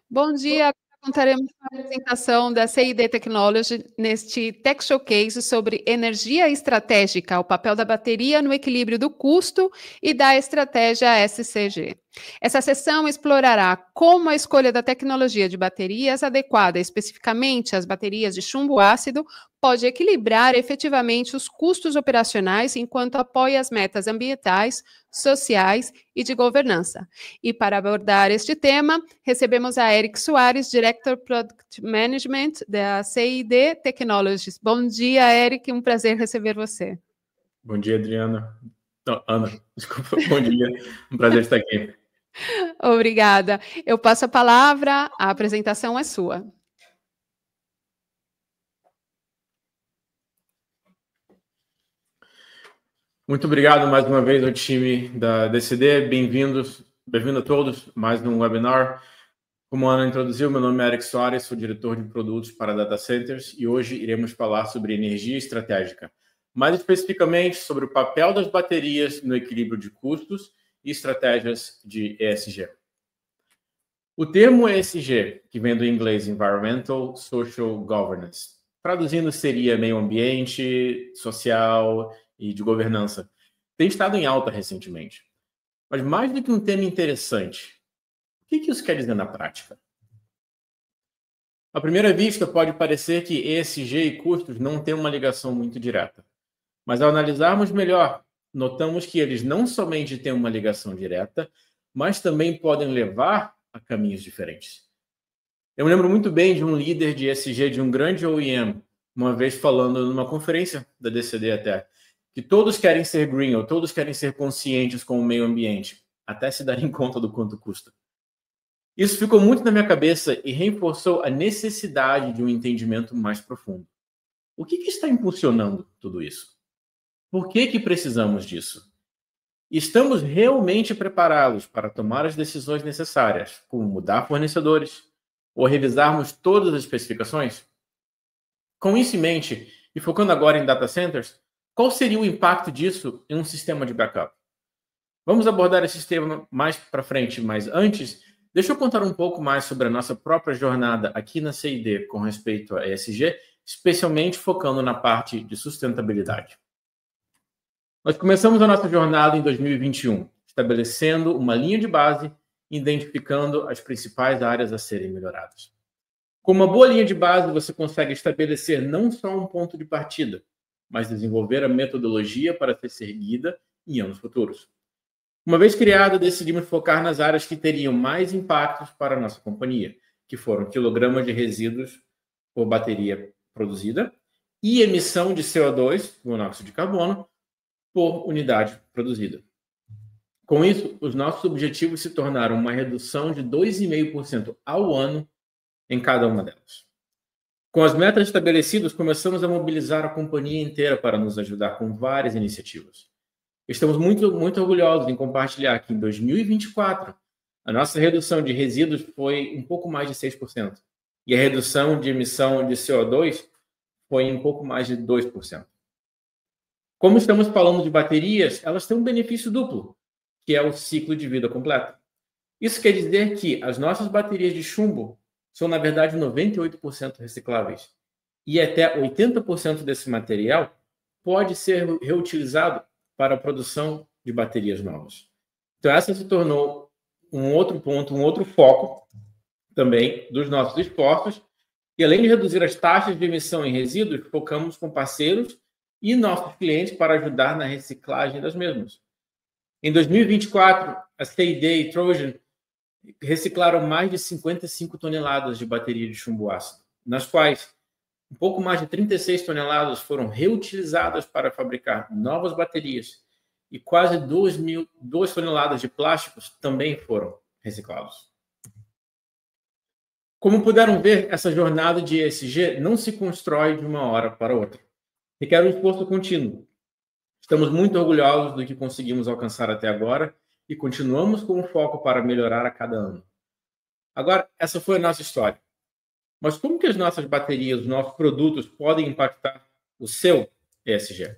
Bom dia, contaremos com a apresentação da CID Technology neste Tech Showcase sobre energia estratégica, o papel da bateria no equilíbrio do custo e da estratégia SCG. Essa sessão explorará como a escolha da tecnologia de baterias adequada especificamente às baterias de chumbo ácido pode equilibrar efetivamente os custos operacionais enquanto apoia as metas ambientais, sociais e de governança. E para abordar este tema, recebemos a Eric Soares, Director Product Management da CID Technologies. Bom dia, Eric, um prazer receber você. Bom dia, Adriana. Não, Ana, desculpa, bom dia, um prazer estar aqui. Obrigada. Eu passo a palavra, a apresentação é sua. Muito obrigado mais uma vez ao time da DCD, bem-vindo a todos, mais um webinar. Como a Ana introduziu, meu nome é Eric Soares, sou diretor de produtos para data centers e hoje iremos falar sobre energia estratégica, mais especificamente sobre o papel das baterias no equilíbrio de custos e estratégias de ESG. O termo ESG, que vem do inglês Environmental Social Governance, traduzindo seria meio ambiente, social e de governança, tem estado em alta recentemente. Mas mais do que um tema interessante, o que isso quer dizer na prática? À primeira vista, pode parecer que ESG e custos não têm uma ligação muito direta. Mas ao analisarmos melhor, notamos que eles não somente têm uma ligação direta, mas também podem levar a caminhos diferentes. Eu me lembro muito bem de um líder de ESG de um grande OEM, uma vez falando numa conferência da DCD até, que todos querem ser green, ou todos querem ser conscientes com o meio ambiente, até se darem conta do quanto custa. Isso ficou muito na minha cabeça e reforçou a necessidade de um entendimento mais profundo. O que está impulsionando tudo isso? Por que precisamos disso? Estamos realmente preparados para tomar as decisões necessárias, como mudar fornecedores ou revisarmos todas as especificações? Com isso em mente, e focando agora em data centers, qual seria o impacto disso em um sistema de backup? Vamos abordar esse tema mais para frente, mas antes, deixa eu contar um pouco mais sobre a nossa própria jornada aqui na CID com respeito a ESG, especialmente focando na parte de sustentabilidade. Nós começamos a nossa jornada em 2021, estabelecendo uma linha de base e identificando as principais áreas a serem melhoradas. Com uma boa linha de base, você consegue estabelecer não só um ponto de partida, mas desenvolver a metodologia para ser seguida em anos futuros. Uma vez criada, decidimos focar nas áreas que teriam mais impactos para a nossa companhia, que foram quilogramas de resíduos por bateria produzida e emissão de CO2, monóxido de carbono, por unidade produzida. Com isso, os nossos objetivos se tornaram uma redução de 2,5% ao ano em cada uma delas. Com as metas estabelecidas, começamos a mobilizar a companhia inteira para nos ajudar com várias iniciativas. Estamos muito orgulhosos em compartilhar que em 2024, a nossa redução de resíduos foi um pouco mais de 6%, e a redução de emissão de CO2 foi um pouco mais de 2%. Como estamos falando de baterias, elas têm um benefício duplo, que é o ciclo de vida completo. Isso quer dizer que as nossas baterias de chumbo são, na verdade, 98% recicláveis. E até 80% desse material pode ser reutilizado para a produção de baterias novas. Então, essa se tornou um outro ponto, um outro foco também dos nossos esforços. E além de reduzir as taxas de emissão em resíduos, focamos com parceiros e nossos clientes para ajudar na reciclagem das mesmas. Em 2024, a CID e Trojan reciclaram mais de 55 toneladas de bateria de chumbo ácido, nas quais um pouco mais de 36 toneladas foram reutilizadas para fabricar novas baterias e quase 2 toneladas de plásticos também foram reciclados. Como puderam ver, essa jornada de ESG não se constrói de uma hora para outra. Requer um esforço contínuo. Estamos muito orgulhosos do que conseguimos alcançar até agora e continuamos com o foco para melhorar a cada ano. Agora, essa foi a nossa história. Mas como que as nossas baterias, os nossos produtos podem impactar o seu ESG?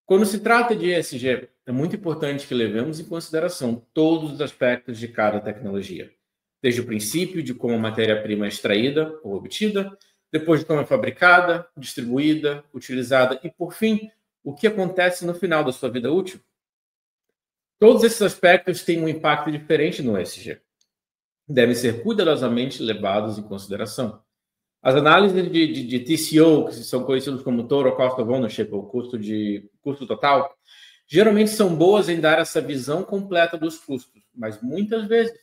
Quando se trata de ESG, é muito importante que levemos em consideração todos os aspectos de cada tecnologia. desde o princípio de como a matéria-prima é extraída ou obtida, depois de como é fabricada, distribuída, utilizada e, por fim, o que acontece no final da sua vida útil. Todos esses aspectos têm um impacto diferente no ESG. Devem ser cuidadosamente levados em consideração. As análises de TCO, que são conhecidos como Total Cost of Ownership, ou custo total, geralmente são boas em dar essa visão completa dos custos, mas muitas vezes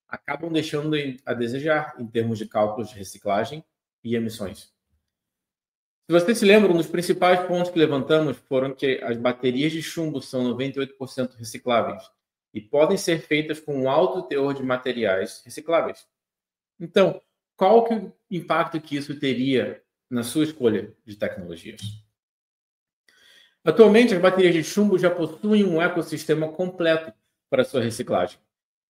acabam deixando a desejar em termos de cálculos de reciclagem e emissões. Se você se lembra, um dos principais pontos que levantamos foram que as baterias de chumbo são 98% recicláveis e podem ser feitas com um alto teor de materiais recicláveis. Então, qual que é o impacto que isso teria na sua escolha de tecnologias? Atualmente, as baterias de chumbo já possuem um ecossistema completo para sua reciclagem,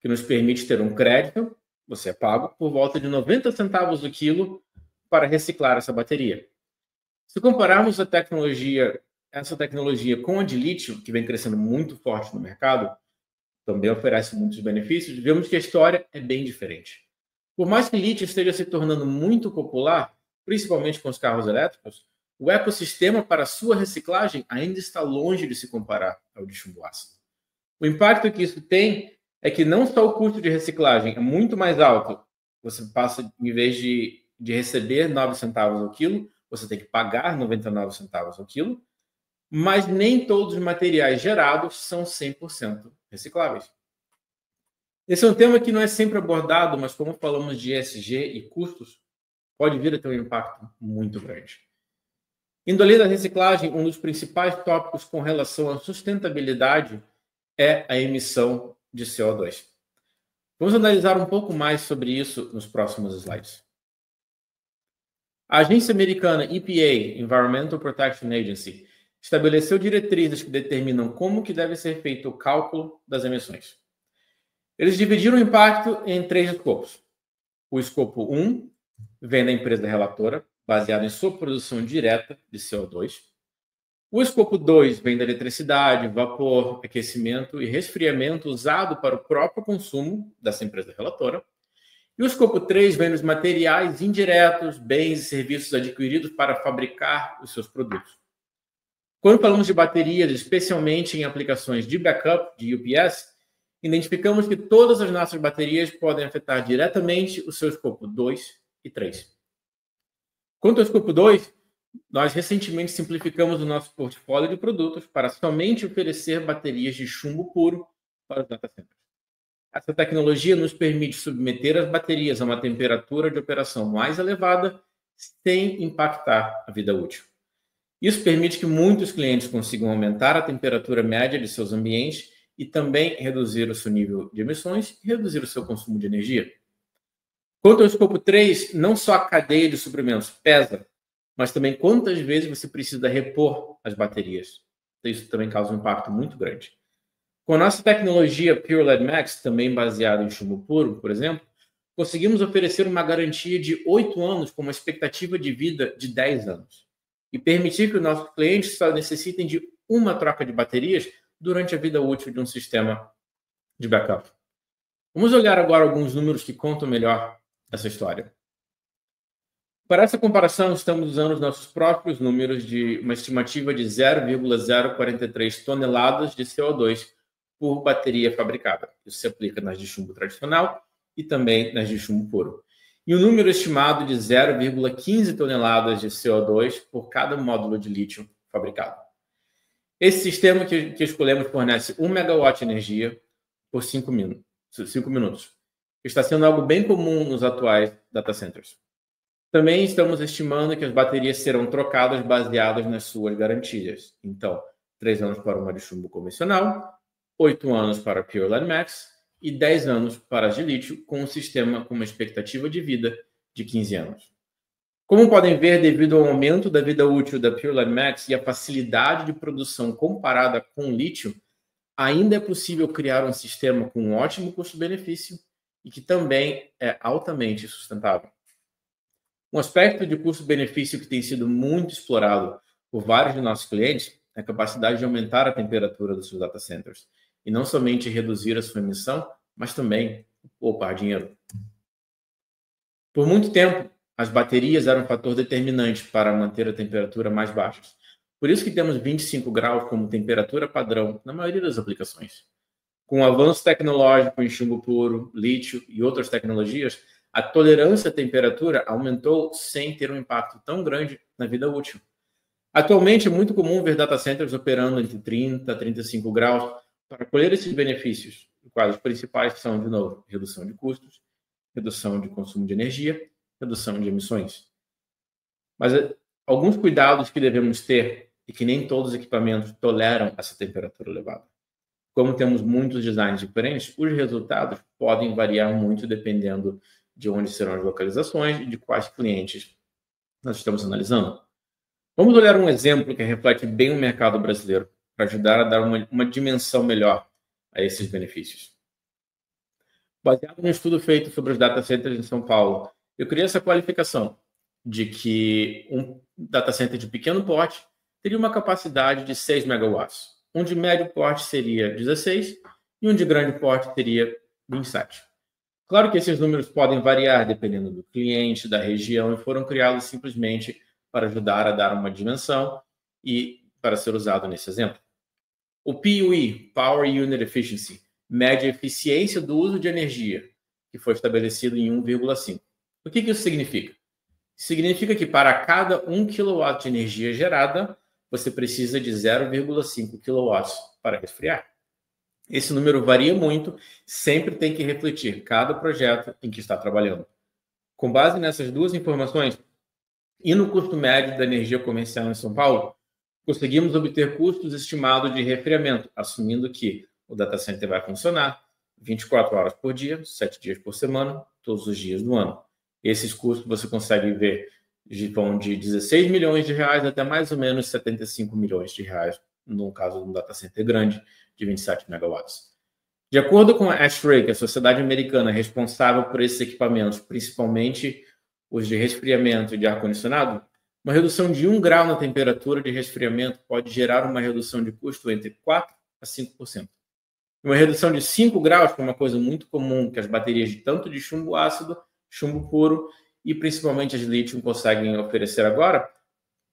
que nos permite ter um crédito, você é pago, por volta de 90 centavos o quilo para reciclar essa bateria. Se compararmos essa tecnologia com a de lítio, que vem crescendo muito forte no mercado, também oferece muitos benefícios, vemos que a história é bem diferente. Por mais que lítio esteja se tornando muito popular, principalmente com os carros elétricos, o ecossistema para sua reciclagem ainda está longe de se comparar ao de chumbo ácido. O impacto que isso tem é que não só o custo de reciclagem é muito mais alto, você passa, em vez de receber 9 centavos ao quilo, você tem que pagar 99 centavos ao quilo, mas nem todos os materiais gerados são 100% recicláveis. Esse é um tema que não é sempre abordado, mas como falamos de ESG e custos, pode vir a ter um impacto muito grande. Indo além da reciclagem, um dos principais tópicos com relação à sustentabilidade é a emissão de CO2. Vamos analisar um pouco mais sobre isso nos próximos slides. A agência americana EPA, Environmental Protection Agency, estabeleceu diretrizes que determinam como que deve ser feito o cálculo das emissões. Eles dividiram o impacto em 3 escopos. O escopo 1 vem da empresa relatora, baseado em sua produção direta de CO2. O escopo 2 vem da eletricidade, vapor, aquecimento e resfriamento usado para o próprio consumo dessa empresa relatora. E o escopo 3 vem dos materiais indiretos, bens e serviços adquiridos para fabricar os seus produtos. Quando falamos de baterias, especialmente em aplicações de backup, de UPS, identificamos que todas as nossas baterias podem afetar diretamente o seu escopo 2 e 3. Quanto ao escopo 2, nós recentemente simplificamos o nosso portfólio de produtos para somente oferecer baterias de chumbo puro para os data centers. Essa tecnologia nos permite submeter as baterias a uma temperatura de operação mais elevada sem impactar a vida útil. Isso permite que muitos clientes consigam aumentar a temperatura média de seus ambientes e também reduzir o seu nível de emissões e reduzir o seu consumo de energia. Quanto ao escopo 3, não só a cadeia de suprimentos pesa, mas também quantas vezes você precisa repor as baterias. Isso também causa um impacto muito grande. Com a nossa tecnologia Pure Lead Max, também baseada em chumbo puro, por exemplo, conseguimos oferecer uma garantia de 8 anos com uma expectativa de vida de 10 anos e permitir que os nossos clientes só necessitem de uma troca de baterias durante a vida útil de um sistema de backup. Vamos olhar agora alguns números que contam melhor essa história. Para essa comparação, estamos usando os nossos próprios números de uma estimativa de 0,043 toneladas de CO2 por bateria fabricada. Isso se aplica nas de chumbo tradicional e também nas de chumbo puro. E um número estimado de 0,15 toneladas de CO2 por cada módulo de lítio fabricado. Esse sistema que escolhemos fornece 1 megawatt de energia por 5 minutos. Está sendo algo bem comum nos atuais data centers. Também estamos estimando que as baterias serão trocadas baseadas nas suas garantias. Então, 3 anos para uma de chumbo convencional, 8 anos para a Pure Lead Max e 10 anos para as de lítio, com um sistema com uma expectativa de vida de 15 anos. Como podem ver, devido ao aumento da vida útil da Pure Lead Max e a facilidade de produção comparada com o lítio, ainda é possível criar um sistema com um ótimo custo-benefício e que também é altamente sustentável. Um aspecto de custo-benefício que tem sido muito explorado por vários de nossos clientes é a capacidade de aumentar a temperatura dos seus data centers e não somente reduzir a sua emissão, mas também poupar dinheiro. Por muito tempo, as baterias eram um fator determinante para manter a temperatura mais baixa. Por isso que temos 25 graus como temperatura padrão na maioria das aplicações. Com o avanço tecnológico em chumbo puro, lítio e outras tecnologias, a tolerância à temperatura aumentou sem ter um impacto tão grande na vida útil. Atualmente, é muito comum ver data centers operando entre 30 a 35 graus para colher esses benefícios, os quais os principais são, de novo, redução de custos, redução de consumo de energia, redução de emissões. Mas alguns cuidados que devemos ter e que nem todos os equipamentos toleram essa temperatura elevada. Como temos muitos designs diferentes, os resultados podem variar muito dependendo de onde serão as localizações e de quais clientes nós estamos analisando. Vamos olhar um exemplo que reflete bem o mercado brasileiro, para ajudar a dar uma dimensão melhor a esses benefícios. Baseado num estudo feito sobre os data centers em São Paulo, eu criei essa qualificação de que um data center de pequeno porte teria uma capacidade de 6 megawatts. Um de médio porte seria 16 e um de grande porte teria 27. Claro que esses números podem variar dependendo do cliente, da região, e foram criados simplesmente para ajudar a dar uma dimensão e para ser usado nesse exemplo. O PUE, Power Unit Efficiency, mede a eficiência do uso de energia, que foi estabelecido em 1,5. O que isso significa? Significa que para cada 1 kW de energia gerada, você precisa de 0,5 kW para resfriar. Esse número varia muito, sempre tem que refletir cada projeto em que está trabalhando. Com base nessas duas informações, e no custo médio da energia comercial em São Paulo, conseguimos obter custos estimados de resfriamento, assumindo que o data center vai funcionar 24 horas por dia, 7 dias por semana, todos os dias do ano. Esses custos você consegue ver vão de 16 milhões de reais até mais ou menos 75 milhões de reais, no caso de um data center grande de 27 megawatts. De acordo com a ASHRAE, a sociedade americana responsável por esses equipamentos, principalmente os de resfriamento e de ar-condicionado, uma redução de 1 grau na temperatura de resfriamento pode gerar uma redução de custo entre 4% a 5%. Uma redução de 5 graus, que é uma coisa muito comum que as baterias tanto de chumbo ácido, chumbo puro e principalmente as de lítio conseguem oferecer agora,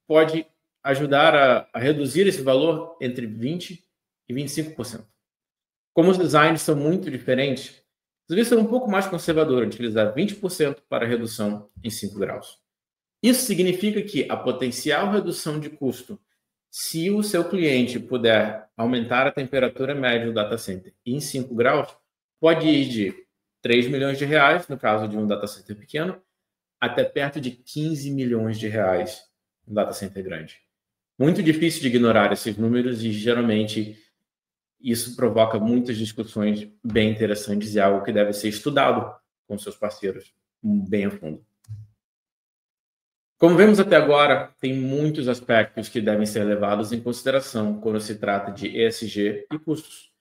pode ajudar a reduzir esse valor entre 20% e 25%. Como os designs são muito diferentes, devia ser um pouco mais conservador, utilizar 20% para redução em 5 graus. Isso significa que a potencial redução de custo, se o seu cliente puder aumentar a temperatura média do data center em 5 graus, pode ir de 3 milhões de reais, no caso de um data center pequeno, até perto de 15 milhões de reais no data center grande. Muito difícil de ignorar esses números e, geralmente, isso provoca muitas discussões bem interessantes e algo que deve ser estudado com seus parceiros bem a fundo. Como vemos até agora, tem muitos aspectos que devem ser levados em consideração quando se trata de ESG e custos.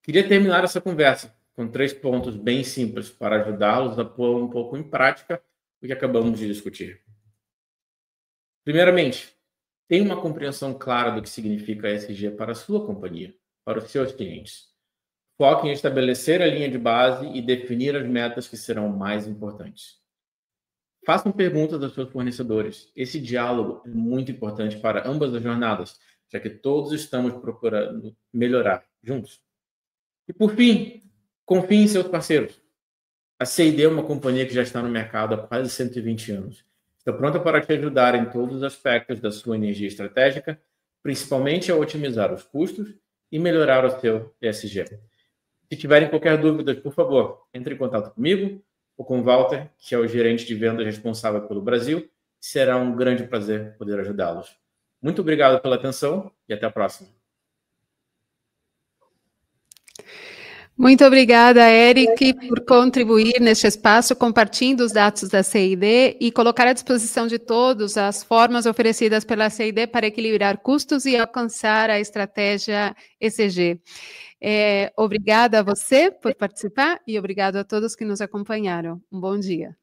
Queria terminar essa conversa com 3 pontos bem simples para ajudá-los a pôr um pouco em prática o que acabamos de discutir. Primeiramente, tenha uma compreensão clara do que significa ESG para a sua companhia, para os seus clientes. Foque em estabelecer a linha de base e definir as metas que serão mais importantes. Façam perguntas aos seus fornecedores. Esse diálogo é muito importante para ambas as jornadas, já que todos estamos procurando melhorar juntos. E, por fim, confie em seus parceiros. A CID é uma companhia que já está no mercado há quase 120 anos. Está pronta para te ajudar em todos os aspectos da sua energia estratégica, principalmente a otimizar os custos e melhorar o seu ESG. Se tiverem qualquer dúvida, por favor, entre em contato comigo ou com o Walter, que é o gerente de vendas responsável pelo Brasil. Será um grande prazer poder ajudá-los. Muito obrigado pela atenção e até a próxima. Muito obrigada, Eric, por contribuir neste espaço, compartilhando os dados da CID e colocar à disposição de todos as formas oferecidas pela CID para equilibrar custos e alcançar a estratégia ESG. Obrigada a você por participar e obrigado a todos que nos acompanharam. Um bom dia.